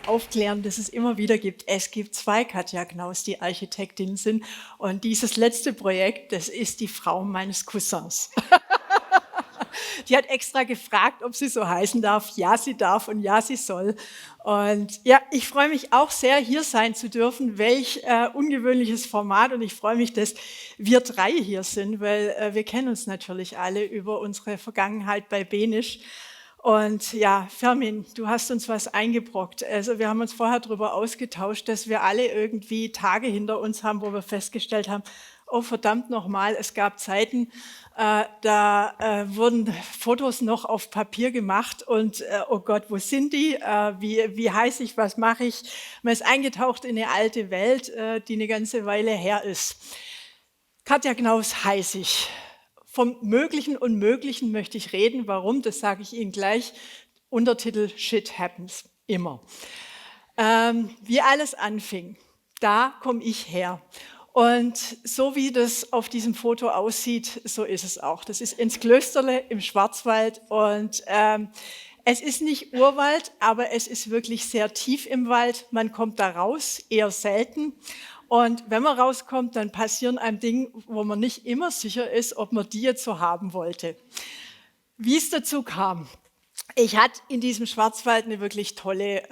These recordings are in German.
aufklären, dass es immer wieder gibt. Es gibt zwei Katja Knaus, die Architektinnen sind. Und dieses letzte Projekt, das ist die Frau meines Cousins. Die hat extra gefragt, ob sie so heißen darf. Ja, sie darf und ja, sie soll. Und ja, ich freue mich auch sehr, hier sein zu dürfen. Welch ungewöhnliches Format. Und ich freue mich, dass wir drei hier sind, weil wir kennen uns natürlich alle über unsere Vergangenheit bei Benisch. Und ja, Fermin, du hast uns was eingebrockt. Also wir haben uns vorher darüber ausgetauscht, dass wir alle irgendwie Tage hinter uns haben, wo wir festgestellt haben, oh verdammt nochmal, es gab Zeiten, da wurden Fotos noch auf Papier gemacht und oh Gott, wo sind die? Wie heiße ich? Was mache ich? Man ist eingetaucht in eine alte Welt, die eine ganze Weile her ist. Katja Knaus heiße ich. Vom Möglichen und Unmöglichen möchte ich reden. Warum? Das sage ich Ihnen gleich. Untertitel Shit happens. Immer. Wie alles anfing, da komme ich her. Und so wie das auf diesem Foto aussieht, so ist es auch. Das ist ins Klösterle im Schwarzwald und es ist nicht Urwald, aber es ist wirklich sehr tief im Wald. Man kommt da raus, eher selten. Und wenn man rauskommt, dann passieren einem Dinge, wo man nicht immer sicher ist, ob man die jetzt so haben wollte. Wie es dazu kam. Ich hatte in diesem Schwarzwald eine wirklich tolle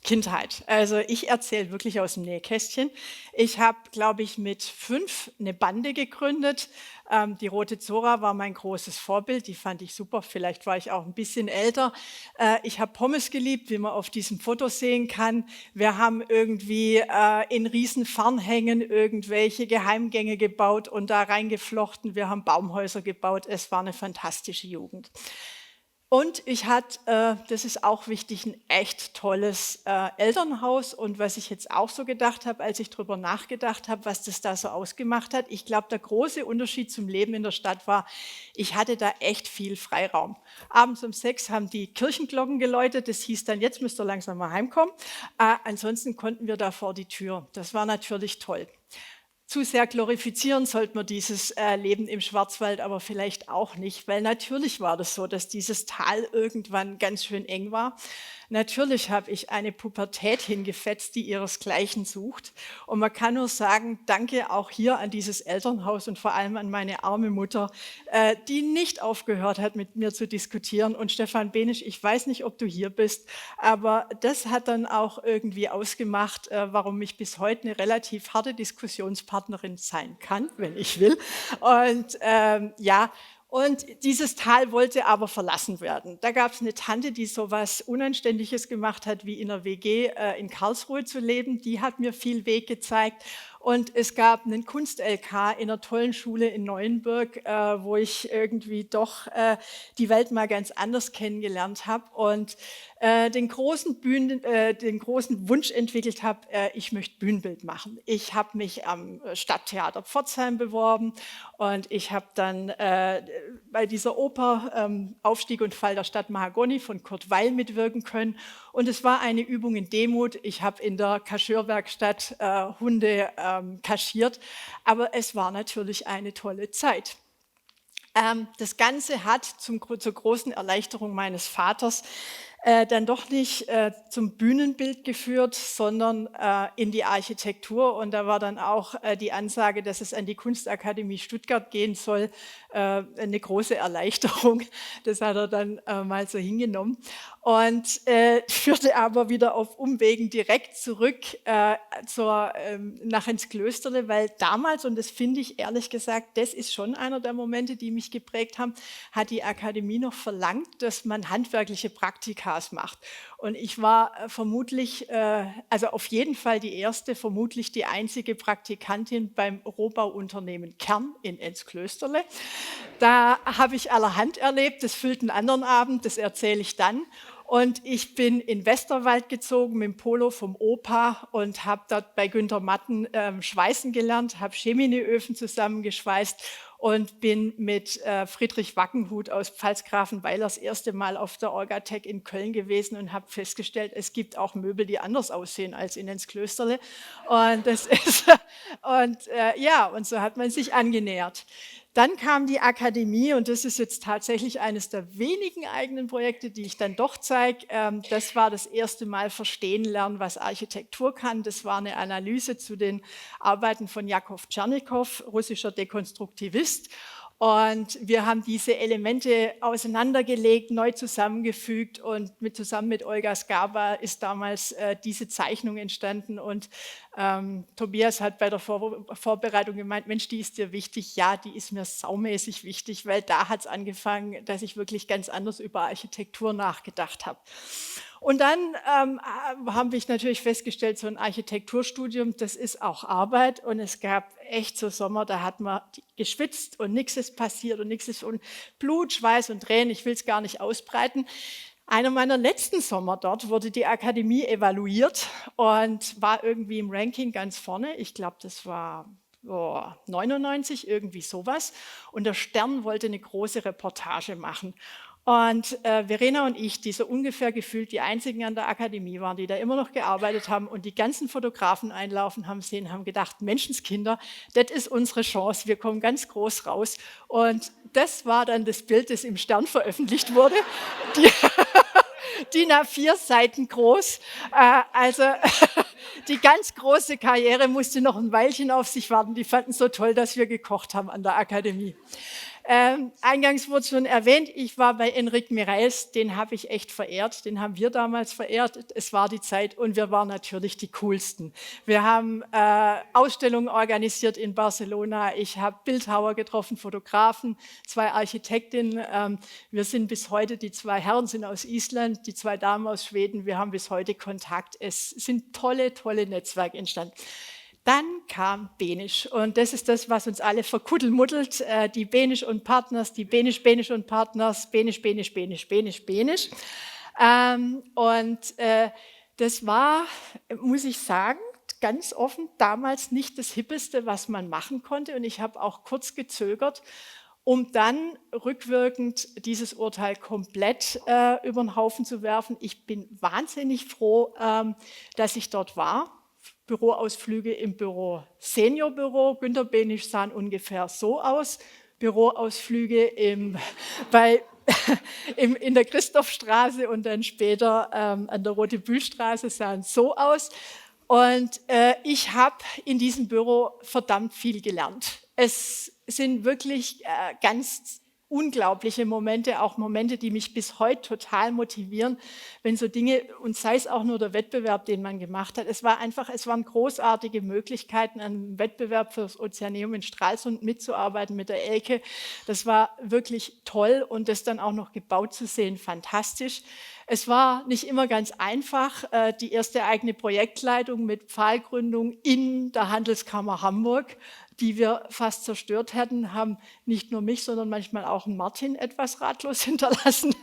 Kindheit. Also ich erzähle wirklich aus dem Nähkästchen. Ich habe, glaube ich, mit 5 eine Bande gegründet. Die Rote Zora war mein großes Vorbild, die fand ich super. Vielleicht war ich auch ein bisschen älter. Ich habe Pommes geliebt, wie man auf diesem Foto sehen kann. Wir haben irgendwie in Riesenfarnhängen irgendwelche Geheimgänge gebaut und da reingeflochten. Wir haben Baumhäuser gebaut. Es war eine fantastische Jugend. Und ich hatte, das ist auch wichtig, ein echt tolles Elternhaus. Und was ich jetzt auch so gedacht habe, als ich darüber nachgedacht habe, was das da so ausgemacht hat, ich glaube, der große Unterschied zum Leben in der Stadt war, ich hatte da echt viel Freiraum. Abends um 6 haben die Kirchenglocken geläutet, das hieß dann, jetzt müsst ihr langsam mal heimkommen. Ansonsten konnten wir da vor die Tür. Das war natürlich toll. Zu sehr glorifizieren sollte man dieses Leben im Schwarzwald aber vielleicht auch nicht, weil natürlich war das so, dass dieses Tal irgendwann ganz schön eng war. Natürlich habe ich eine Pubertät hingefetzt, die ihresgleichen sucht. Und man kann nur sagen, danke auch hier an dieses Elternhaus und vor allem an meine arme Mutter, die nicht aufgehört hat, mit mir zu diskutieren. Und Stefan Benisch, ich weiß nicht, ob du hier bist, aber das hat dann auch irgendwie ausgemacht, warum ich bis heute eine relativ harte Diskussionspartnerin sein kann, wenn ich will. Und ja, und dieses Tal wollte aber verlassen werden. Da gab es eine Tante, die so was Unanständiges gemacht hat, wie in einer WG in Karlsruhe zu leben. Die hat mir viel Weg gezeigt. Und es gab einen Kunst-LK in einer tollen Schule in Neuenburg, wo ich irgendwie doch die Welt mal ganz anders kennengelernt habe und den großen Wunsch entwickelt habe, ich möchte Bühnenbild machen. Ich habe mich am Stadttheater Pforzheim beworben und ich habe dann bei dieser Oper Aufstieg und Fall der Stadt Mahagoni von Kurt Weil mitwirken können. Und es war eine Übung in Demut. Ich habe in der Kascheurwerkstatt Hunde kaschiert, aber es war natürlich eine tolle Zeit. Das Ganze hat zur großen Erleichterung meines Vaters dann doch nicht zum Bühnenbild geführt, sondern in die Architektur. Und da war dann auch die Ansage, dass es an die Kunstakademie Stuttgart gehen soll, eine große Erleichterung. Das hat er dann mal so hingenommen. Und führte aber wieder auf Umwegen direkt zurück nach ins Klösterle, weil damals, und das finde ich ehrlich gesagt, das ist schon einer der Momente, die mich geprägt haben, hat die Akademie noch verlangt, dass man handwerkliche Praktikas macht. Und ich war vermutlich, also auf jeden Fall die erste, vermutlich die einzige Praktikantin beim Rohbauunternehmen Kern in Enz-Klösterle. Da habe ich allerhand erlebt, das füllt einen anderen Abend, das erzähle ich dann. Und ich bin in Westerwald gezogen mit dem Polo vom Opa und habe dort bei Günter Matten schweißen gelernt, habe Chemineöfen zusammengeschweißt und bin mit Friedrich Wackenhut aus Pfalzgrafenweiler das erste Mal auf der Orgatec in Köln gewesen und habe festgestellt, es gibt auch Möbel, die anders aussehen als in ins Klösterle. Und das ist ja, und so hat man sich angenähert. Dann kam die Akademie und das ist jetzt tatsächlich eines der wenigen eigenen Projekte, die ich dann doch zeige. Das war das erste Mal verstehen lernen, was Architektur kann. Das war eine Analyse zu den Arbeiten von Jakov Tschernikow, russischer Dekonstruktivist. Und wir haben diese Elemente auseinandergelegt, neu zusammengefügt und zusammen mit Olga Skaba ist damals diese Zeichnung entstanden. Und Tobias hat bei der Vorbereitung gemeint, Mensch, die ist dir wichtig. Ja, die ist mir saumäßig wichtig, weil da hat es angefangen, dass ich wirklich ganz anders über Architektur nachgedacht habe. Und dann haben wir natürlich festgestellt, so ein Architekturstudium, das ist auch Arbeit. Und es gab echt so Sommer, da hat man geschwitzt und nichts ist passiert und nichts ist und Blut, Schweiß und Tränen. Ich will es gar nicht ausbreiten. Einer meiner letzten Sommer dort wurde die Akademie evaluiert und war irgendwie im Ranking ganz vorne. Ich glaube, das war 99, irgendwie sowas. Und der Stern wollte eine große Reportage machen. Und Verena und ich, die so ungefähr gefühlt die einzigen an der Akademie waren, die da immer noch gearbeitet haben und die ganzen Fotografen einlaufen haben sehen, haben gedacht, Menschenskinder, das ist unsere Chance, wir kommen ganz groß raus. Und das war dann das Bild, das im Stern veröffentlicht wurde. DIN A4 Seiten groß. Also die ganz große Karriere musste noch ein Weilchen auf sich warten. Die fanden es so toll, dass wir gekocht haben an der Akademie. Eingangs wurde schon erwähnt, ich war bei Enric Mireis, den habe ich echt verehrt, den haben wir damals verehrt, es war die Zeit und wir waren natürlich die Coolsten. Wir haben Ausstellungen organisiert in Barcelona, ich habe Bildhauer getroffen, Fotografen, 2 Architektinnen, wir sind bis heute, die 2 Herren sind aus Island, die 2 Damen aus Schweden, wir haben bis heute Kontakt, es sind tolle, tolle Netzwerke entstanden. Dann kam Benisch und das ist das, was uns alle verkuddelmuddelt, die Benisch und Partners, die Benisch und Partners, Benisch. Das war, muss ich sagen, ganz offen damals nicht das Hippeste, was man machen konnte und ich habe auch kurz gezögert, um dann rückwirkend dieses Urteil komplett über den Haufen zu werfen. Ich bin wahnsinnig froh, dass ich dort war. Büroausflüge im Büro, Seniorbüro, Günter Benisch sahen ungefähr so aus, Büroausflüge in der Christophstraße und dann später an der Rote-Bühl-Straße sahen so aus. Und ich habe in diesem Büro verdammt viel gelernt. Es sind wirklich ganz unglaubliche Momente, auch Momente, die mich bis heute total motivieren, wenn so Dinge, und sei es auch nur der Wettbewerb, den man gemacht hat, es waren großartige Möglichkeiten, an einem Wettbewerb für das Ozeaneum in Stralsund mitzuarbeiten mit der Elke. Das war wirklich toll und das dann auch noch gebaut zu sehen, fantastisch. Es war nicht immer ganz einfach, die erste eigene Projektleitung mit Pfahlgründung in der Handelskammer Hamburg, die wir fast zerstört hätten, haben nicht nur mich, sondern manchmal auch Martin etwas ratlos hinterlassen.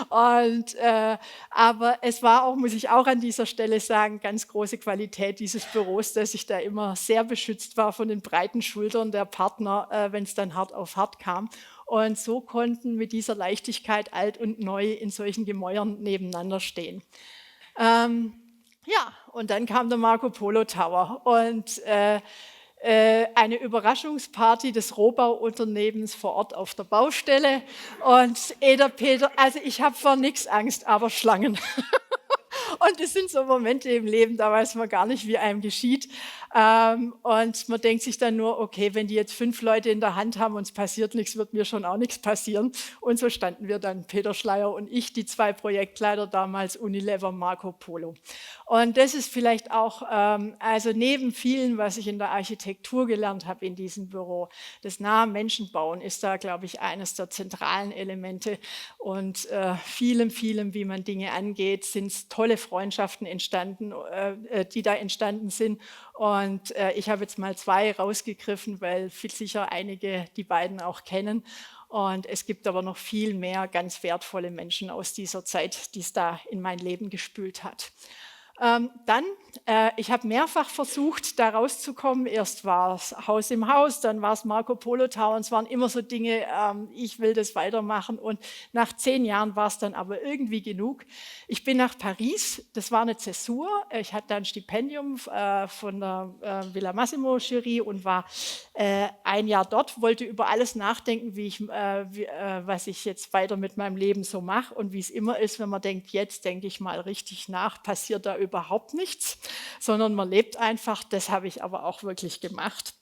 Aber es war auch, muss ich auch an dieser Stelle sagen, ganz große Qualität dieses Büros, dass ich da immer sehr beschützt war von den breiten Schultern der Partner, wenn es dann hart auf hart kam. Und so konnten mit dieser Leichtigkeit alt und neu in solchen Gemäuern nebeneinander stehen. Ja, und dann kam der Marco Polo Tower und eine Überraschungsparty des Rohbauunternehmens vor Ort auf der Baustelle. Und Eder Peter, also ich habe vor nichts Angst, aber Schlangen. Und das sind so Momente im Leben, da weiß man gar nicht, wie einem geschieht. Und man denkt sich dann nur, okay, wenn die jetzt 5 Leute in der Hand haben und es passiert nichts, wird mir schon auch nichts passieren. Und so standen wir dann, Peter Schleier und ich, die 2 Projektleiter damals, Unilever, Marco Polo. Und das ist vielleicht auch, also neben vielen, was ich in der Architektur gelernt habe in diesem Büro, das nahe Menschenbauen ist da, glaube ich, eines der zentralen Elemente. Und vielem, wie man Dinge angeht, sind tolle Freundschaften entstanden, die da entstanden sind. Und ich habe jetzt mal 2 rausgegriffen, weil viel sicher einige die beiden auch kennen. Und es gibt aber noch viel mehr ganz wertvolle Menschen aus dieser Zeit, die es da in mein Leben gespült hat. Ich habe mehrfach versucht, da rauszukommen. Erst war es Haus im Haus, dann war es Marco Polo Tower und es waren immer so Dinge, ich will das weitermachen. Und nach 10 Jahren war es dann aber irgendwie genug. Ich bin nach Paris, das war eine Zäsur. Ich hatte da ein Stipendium von der Villa Massimo Jury und war ein Jahr dort, wollte über alles nachdenken, was ich jetzt weiter mit meinem Leben so mache. Und wie es immer ist, wenn man denkt, jetzt denke ich mal richtig nach, passiert da überhaupt nichts, sondern man lebt einfach. Das habe ich aber auch wirklich gemacht.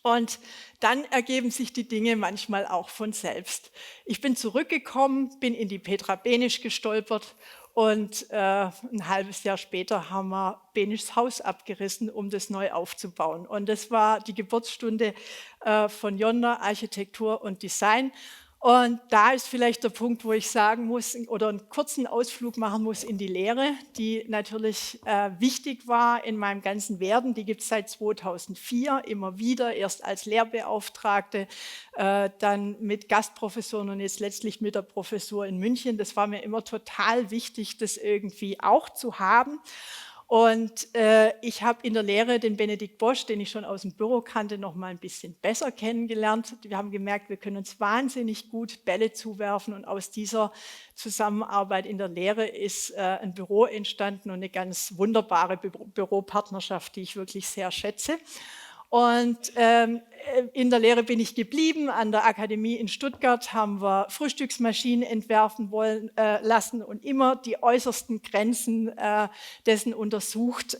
Und dann ergeben sich die Dinge manchmal auch von selbst. Ich bin zurückgekommen, bin in die Petra Benisch gestolpert und ein halbes Jahr später haben wir Benischs Haus abgerissen, um das neu aufzubauen. Und das war die Geburtsstunde von Yonder Architektur und Design. Und da ist vielleicht der Punkt, wo ich sagen muss oder einen kurzen Ausflug machen muss in die Lehre, die natürlich wichtig war in meinem ganzen Werden. Die gibt es seit 2004 immer wieder, erst als Lehrbeauftragte, dann mit Gastprofessoren und jetzt letztlich mit der Professur in München. Das war mir immer total wichtig, das irgendwie auch zu haben. Und ich habe in der Lehre den Benedikt Bosch, den ich schon aus dem Büro kannte, noch mal ein bisschen besser kennengelernt. Wir haben gemerkt, wir können uns wahnsinnig gut Bälle zuwerfen und aus dieser Zusammenarbeit in der Lehre ist ein Büro entstanden und eine ganz wunderbare Büropartnerschaft, die ich wirklich sehr schätze. Und in der Lehre bin ich geblieben. An der Akademie in Stuttgart haben wir Frühstücksmaschinen entwerfen lassen und immer die äußersten Grenzen dessen untersucht.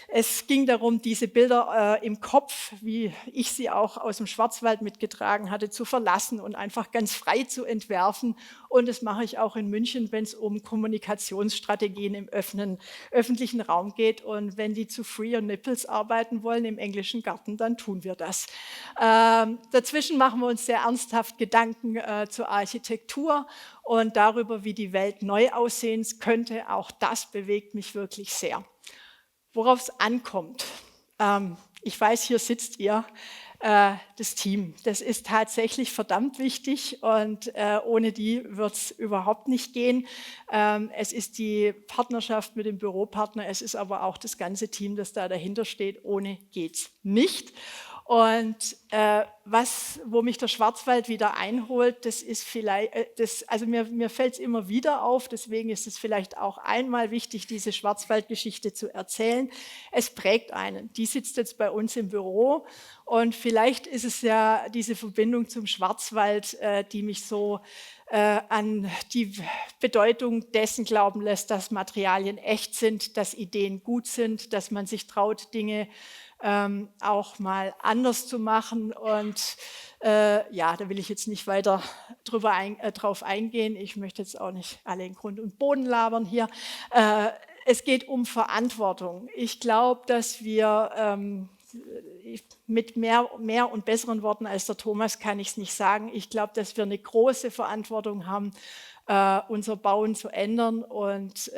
Es ging darum, diese Bilder im Kopf, wie ich sie auch aus dem Schwarzwald mitgetragen hatte, zu verlassen und einfach ganz frei zu entwerfen. Und das mache ich auch in München, wenn es um Kommunikationsstrategien im öffentlichen Raum geht. Und wenn die zu Free on Nipples arbeiten wollen im englischen Garten, dann tun wir das. Dazwischen machen wir uns sehr ernsthaft Gedanken zur Architektur und darüber, wie die Welt neu aussehen könnte. Auch das bewegt mich wirklich sehr. Worauf es ankommt. Ich weiß, hier sitzt ihr, das Team. Das ist tatsächlich verdammt wichtig und ohne die wird es überhaupt nicht gehen. Es ist die Partnerschaft mit dem Büropartner, es ist aber auch das ganze Team, das da dahinter steht. Ohne geht's nicht. Und wo mich der Schwarzwald wieder einholt, das ist vielleicht, also mir fällt es immer wieder auf, deswegen ist es vielleicht auch einmal wichtig, diese Schwarzwaldgeschichte zu erzählen. Es prägt einen. Die sitzt jetzt bei uns im Büro und vielleicht ist es ja diese Verbindung zum Schwarzwald, die mich so an die Bedeutung dessen glauben lässt, dass Materialien echt sind, dass Ideen gut sind, dass man sich traut, Dinge auch mal anders zu machen. Und ja, da will ich jetzt nicht weiter drauf eingehen. Ich möchte jetzt auch nicht alle in Grund und Boden labern hier. Es geht um Verantwortung. Ich glaube, dass wir mit mehr und besseren Worten als der Thomas kann ich es nicht sagen. Ich glaube, dass wir eine große Verantwortung haben, unser Bauen zu ändern und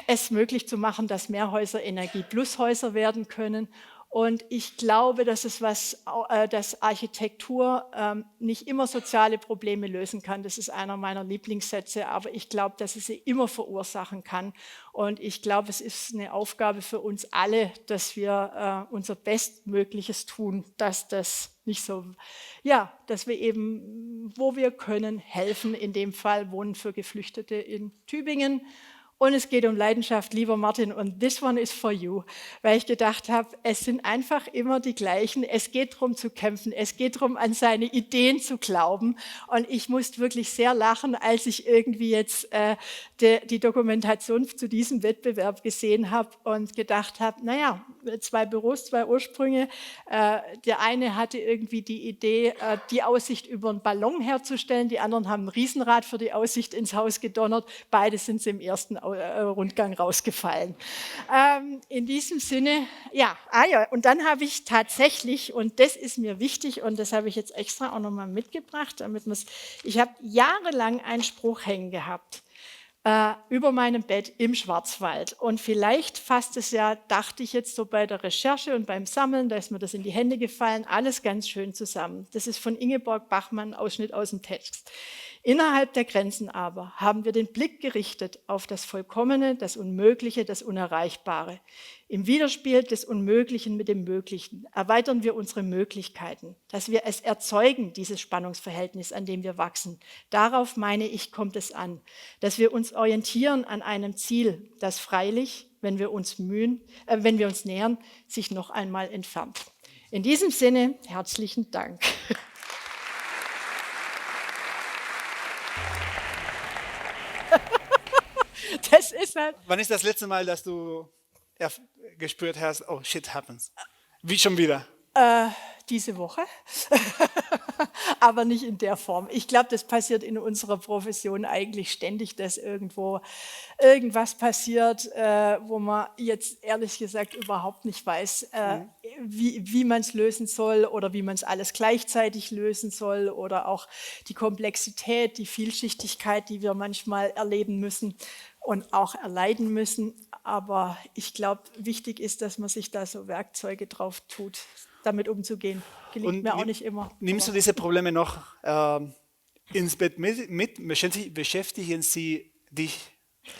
es möglich zu machen, dass mehr Häuser Energie-Plus-Häuser werden können. Und ich glaube, dass dass Architektur nicht immer soziale Probleme lösen kann. Das ist einer meiner Lieblingssätze, aber ich glaube, dass es sie immer verursachen kann. Und ich glaube, es ist eine Aufgabe für uns alle, dass wir unser Bestmögliches tun, dass das nicht so, ja, dass wir eben, wo wir können, helfen. In dem Fall Wohnen für Geflüchtete in Tübingen. Und es geht um Leidenschaft, lieber Martin, und this one is for you, weil ich gedacht habe, es sind einfach immer die gleichen. Es geht darum zu kämpfen, es geht darum, an seine Ideen zu glauben. Und ich musste wirklich sehr lachen, als ich irgendwie jetzt die Dokumentation zu diesem Wettbewerb gesehen habe und gedacht habe, naja, 2 Büros, 2 Ursprünge. Der eine hatte irgendwie die Idee, die Aussicht über einen Ballon herzustellen. Die anderen haben ein Riesenrad für die Aussicht ins Haus gedonnert. Beide sind sie im ersten Rundgang rausgefallen. In diesem Sinne, ja, und dann habe ich tatsächlich, und das ist mir wichtig, und das habe ich jetzt extra auch nochmal mitgebracht, ich habe jahrelang einen Spruch hängen gehabt. über meinem Bett im Schwarzwald. Und vielleicht fasst es ja, dachte ich jetzt so bei der Recherche und beim Sammeln, da ist mir das in die Hände gefallen, alles ganz schön zusammen. Das ist von Ingeborg Bachmann, Ausschnitt aus dem Text. Innerhalb der Grenzen aber haben wir den Blick gerichtet auf das Vollkommene, das Unmögliche, das Unerreichbare. Im Widerspiel des Unmöglichen mit dem Möglichen erweitern wir unsere Möglichkeiten, dass wir es erzeugen, dieses Spannungsverhältnis, an dem wir wachsen. Darauf, meine ich, kommt es an, dass wir uns orientieren an einem Ziel, das freilich, wenn wir uns nähern, sich noch einmal entfernt. In diesem Sinne, herzlichen Dank. Das ist halt. Wann ist das letzte Mal, dass du gespürt hast, oh, shit happens? Wie schon wieder? Diese Woche, aber nicht in der Form. Ich glaube, das passiert in unserer Profession eigentlich ständig, dass irgendwo irgendwas passiert, wo man jetzt ehrlich gesagt überhaupt nicht weiß, wie man es lösen soll oder wie man es alles gleichzeitig lösen soll oder auch die Komplexität, die Vielschichtigkeit, die wir manchmal erleben müssen und auch erleiden müssen. Aber ich glaube, wichtig ist, dass man sich da so Werkzeuge drauf tut, damit umzugehen. Gelingt mir auch nicht immer. Nimmst du diese Probleme noch ins Bett mit? Beschäftigen sie dich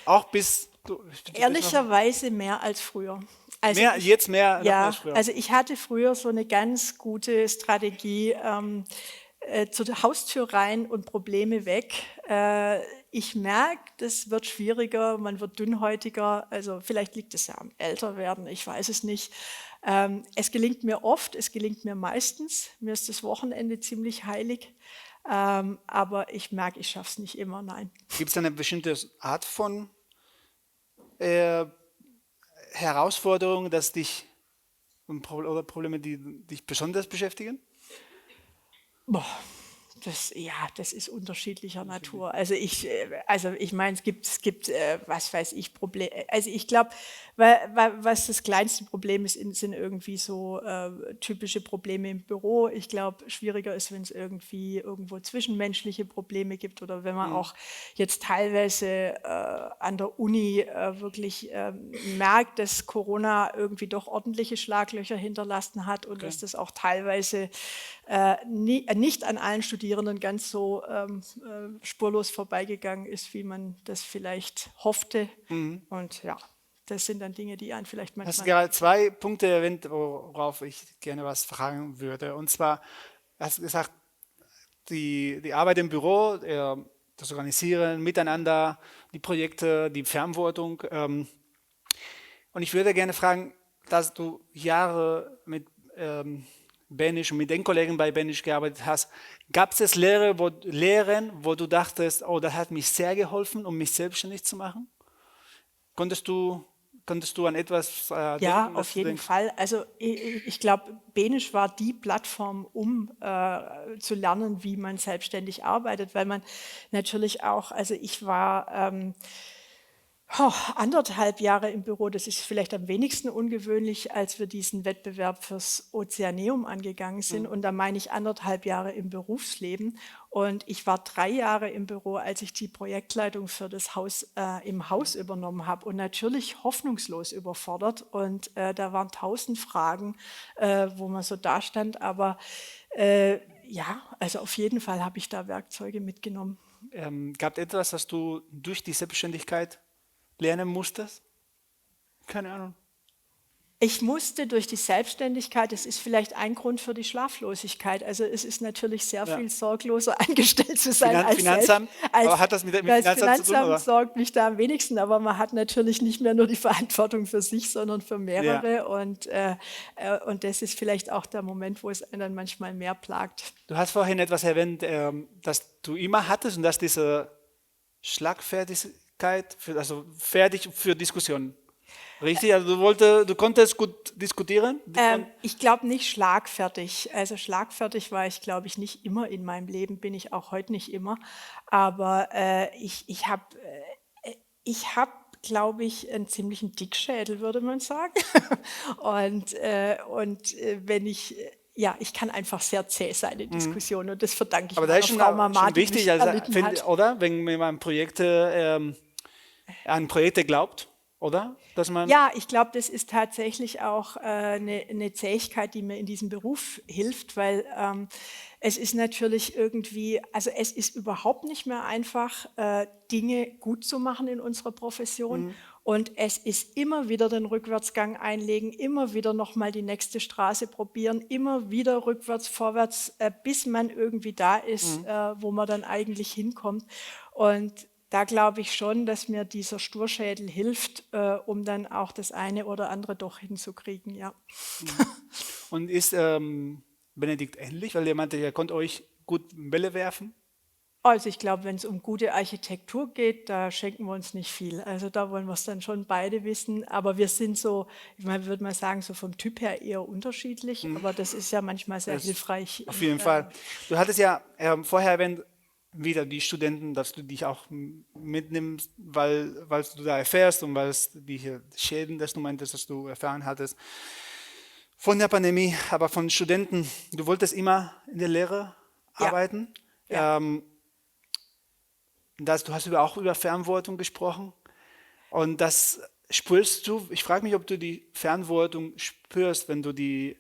auch bis... Ehrlicherweise mehr als früher. Also jetzt mehr als früher? Also ich hatte früher so eine ganz gute Strategie, zur Haustür rein und Probleme weg. Ich merke, das wird schwieriger, man wird dünnhäutiger, also vielleicht liegt es ja am Älterwerden, ich weiß es nicht. Es gelingt mir oft, es gelingt mir meistens, mir ist das Wochenende ziemlich heilig, aber ich merke, ich schaffe es nicht immer, nein. Gibt es eine bestimmte Art von Herausforderungen, oder Probleme, die dich besonders beschäftigen? Boah, das ist unterschiedlicher Natur. Also ich meine, es gibt was weiß ich, Probleme. Also ich glaube, was das kleinste Problem ist, sind irgendwie so typische Probleme im Büro. Ich glaube, schwieriger ist, wenn es irgendwo zwischenmenschliche Probleme gibt oder wenn man auch jetzt teilweise an der Uni wirklich merkt, dass Corona irgendwie doch ordentliche Schlaglöcher hinterlassen hat und dass das auch teilweise nicht an allen Studierenden ganz so spurlos vorbeigegangen ist, wie man das vielleicht hoffte. Und ja, das sind dann Dinge, die einen vielleicht manchmal... Du hast gerade 2 Punkte erwähnt, worauf ich gerne was fragen würde. Und zwar, hast du gesagt, die Arbeit im Büro, das Organisieren, Miteinander, die Projekte, die Verantwortung. Und ich würde gerne fragen, dass du Jahre mit Benisch und mit den Kollegen bei Benisch gearbeitet hast. Gab es Lehren, wo du dachtest, oh, das hat mich sehr geholfen, um mich selbstständig zu machen? Konntest du an etwas denken? Ja, auf jeden Fall. Also ich glaube, Benisch war die Plattform, um zu lernen, wie man selbstständig arbeitet, weil man natürlich auch, also ich war 1,5 Jahre im Büro, das ist vielleicht am wenigsten ungewöhnlich, als wir diesen Wettbewerb fürs Ozeaneum angegangen sind. Und da meine ich 1,5 Jahre im Berufsleben. Und ich war 3 Jahre im Büro, als ich die Projektleitung für das Haus im Haus übernommen habe. Und natürlich hoffnungslos überfordert. Und da waren 1000 Fragen, wo man so dastand. Aber ja, also auf jeden Fall habe ich da Werkzeuge mitgenommen. Gab es etwas, das du durch die Selbstständigkeit lernen musstest? Keine Ahnung. Ich musste durch die Selbstständigkeit, das ist vielleicht ein Grund für die Schlaflosigkeit. Also es ist natürlich sehr viel sorgloser angestellt zu sein als Finanzamt. Aber hat das mit Finanzamt zu tun? Oder? Sorgt mich da am wenigsten, aber man hat natürlich nicht mehr nur die Verantwortung für sich, sondern für mehrere. Ja. Und das ist vielleicht auch der Moment, wo es einen dann manchmal mehr plagt. Du hast vorhin etwas erwähnt, das du immer hattest und das diese Schlagfertigkeit, also fertig für Diskussionen. Richtig? Also du konntest gut diskutieren? Ich glaube nicht schlagfertig. Also schlagfertig war ich, glaube ich, nicht immer in meinem Leben, bin ich auch heute nicht immer. Aber ich habe, glaube ich, einen ziemlichen Dickschädel, würde man sagen. und wenn ich... Ja, ich kann einfach sehr zäh sein in Diskussionen und das verdanke ich aber meiner da ist Frau Mama, schon wichtig, oder? Wenn man Projekte an Projekte glaubt, oder? Dass man, Ja, ich glaube, das ist tatsächlich auch eine Zähigkeit, die mir in diesem Beruf hilft, weil es ist natürlich irgendwie, also es ist überhaupt nicht mehr einfach, Dinge gut zu machen in unserer Profession. Und es ist immer wieder den Rückwärtsgang einlegen, immer wieder nochmal die nächste Straße probieren, immer wieder rückwärts, vorwärts, bis man irgendwie da ist, wo man dann eigentlich hinkommt. Und da glaube ich schon, dass mir dieser Sturschädel hilft, um dann auch das eine oder andere doch hinzukriegen, ja. und ist Benedikt ähnlich, weil er meinte, er konnte euch gut Bälle werfen? Also ich glaube, wenn es um gute Architektur geht, da schenken wir uns nicht viel. Also da wollen wir es dann schon beide wissen. Aber wir sind so, ich meine, würde mal sagen, so vom Typ her eher unterschiedlich. Aber das ist ja manchmal sehr Das hilfreich. auf jeden Fall. Du hattest ja vorher erwähnt, wieder die Studenten, dass du dich auch mitnimmst, weil du da erfährst und weil es die hier Schäden, dass du meintest, dass du erfahren hattest von der Pandemie, aber von Studenten. Du wolltest immer in der Lehre Ja, arbeiten. ja. Ähm, du hast auch über Verantwortung gesprochen und das spürst du. Ich frage mich, ob du die Verantwortung spürst, wenn du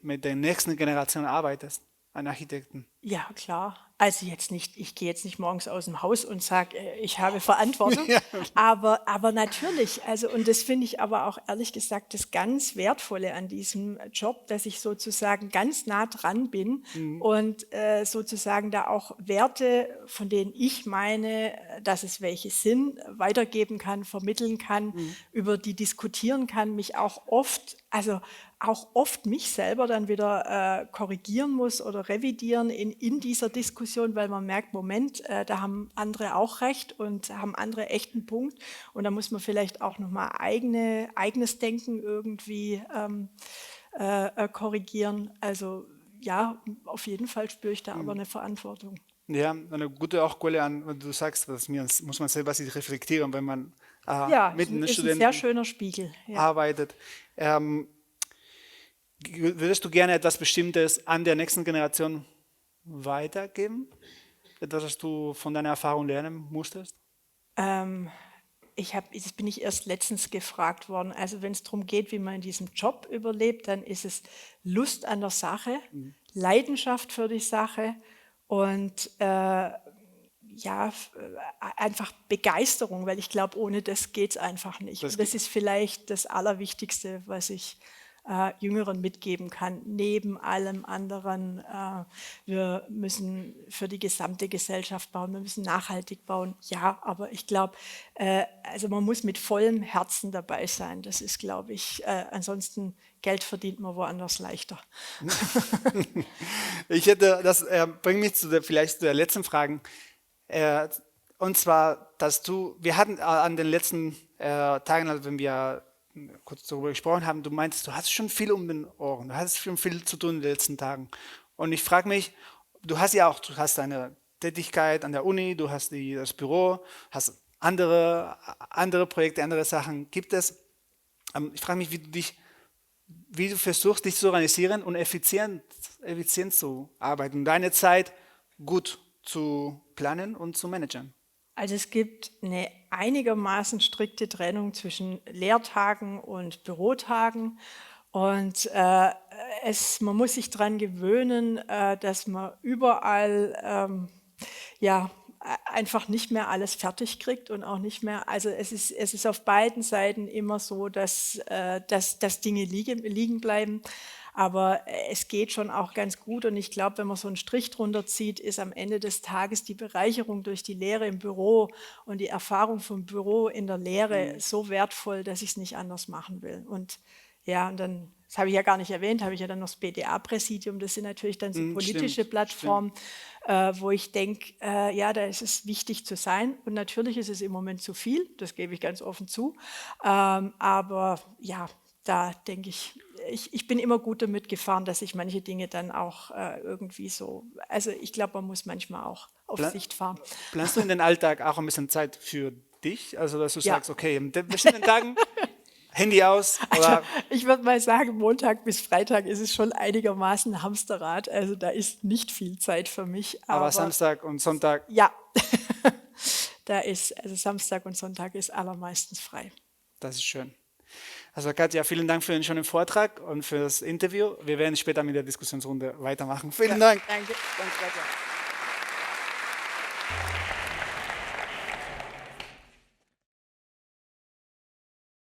mit der nächsten Generation arbeitest, an Architekten. Ja, klar. Also jetzt nicht, ich gehe jetzt nicht morgens aus dem Haus und sage, ich habe Verantwortung, Ja. aber natürlich, also und das finde ich aber auch ehrlich gesagt das ganz Wertvolle an diesem Job, dass ich sozusagen ganz nah dran bin und sozusagen da auch Werte, von denen ich meine, dass es welche sind, weitergeben kann, vermitteln kann, über die diskutieren kann, mich auch oft, also auch oft mich selber dann wieder korrigieren muss oder revidieren in dieser Diskussion, weil man merkt, Moment, da haben andere auch recht und haben andere echten Punkt. Und da muss man vielleicht auch nochmal eigenes Denken irgendwie korrigieren. Also ja, auf jeden Fall spüre ich da aber eine Verantwortung. Ja, eine gute auch Quelle an, wenn du sagst, muss man selber sich reflektieren, wenn man Ja, mit den ist ein sehr Studenten schöner Spiegel. Ja. arbeitet. Ähm, würdest du gerne etwas Bestimmtes an der nächsten Generation weitergeben? Etwas, was du von deiner Erfahrung lernen musstest? Ähm, das bin ich erst letztens gefragt worden. Also wenn es darum geht, wie man in diesem Job überlebt, dann ist es Lust an der Sache, Leidenschaft für die Sache und ja, einfach Begeisterung, weil ich glaube, ohne das geht es einfach nicht. Das, Und das ist vielleicht das Allerwichtigste, was ich Jüngeren mitgeben kann, neben allem anderen. Wir müssen für die gesamte Gesellschaft bauen, wir müssen nachhaltig bauen. Ja, aber ich glaube, also man muss mit vollem Herzen dabei sein. Das ist, glaube ich, ansonsten Geld verdient man woanders leichter. das bringt mich vielleicht zu der letzten Frage. Äh, und zwar, wir hatten an den letzten Tagen, also wenn wir kurz darüber gesprochen haben, du meintest, du hast schon viel um den Ohren, du hast schon viel zu tun in den letzten Tagen. Und ich frage mich, du hast deine Tätigkeit an der Uni, du hast das Büro, hast andere Projekte, andere Sachen. Gibt es, ich frage mich, wie du versuchst, dich zu organisieren und effizient zu arbeiten und deine Zeit gut zu planen und zu managen. Also es gibt eine einigermaßen strikte Trennung zwischen Lehrtagen und Bürotagen. Und man muss sich daran gewöhnen, dass man überall ja, einfach nicht mehr alles fertig kriegt und auch nicht mehr, also es ist auf beiden Seiten immer so, dass Dinge liegen bleiben. Aber es geht schon auch ganz gut und ich glaube, wenn man so einen Strich drunter zieht, ist am Ende des Tages die Bereicherung durch die Lehre im Büro und die Erfahrung vom Büro in der Lehre so wertvoll, dass ich es nicht anders machen will. Und ja, und dann, das habe ich ja gar nicht erwähnt, habe ich ja dann noch das BDA-Präsidium, das sind natürlich dann so politische Stimmt, Plattformen, wo ich denke, ja, da ist es wichtig zu sein. Und natürlich ist es im Moment zu viel, das gebe ich ganz offen zu. Aber ja, da denke ich bin immer gut damit gefahren, dass ich manche Dinge dann auch irgendwie so, also ich glaube, man muss manchmal auch auf Pla Sicht fahren. Planst du in den Alltag auch ein bisschen Zeit für dich? Also, dass du Ja, sagst, okay, in bestimmten Tagen Handy aus also oder ich würde mal sagen, Montag bis Freitag ist es schon einigermaßen Hamsterrad, also da ist nicht viel Zeit für mich, aber aber Samstag und Sonntag. ja, da ist, also Samstag und Sonntag ist allermeistens frei. Das ist schön. Also Katja, vielen Dank für den schönen Vortrag und für das Interview. Wir werden später mit der Diskussionsrunde weitermachen. Vielen Dank. Danke. Danke, Katja.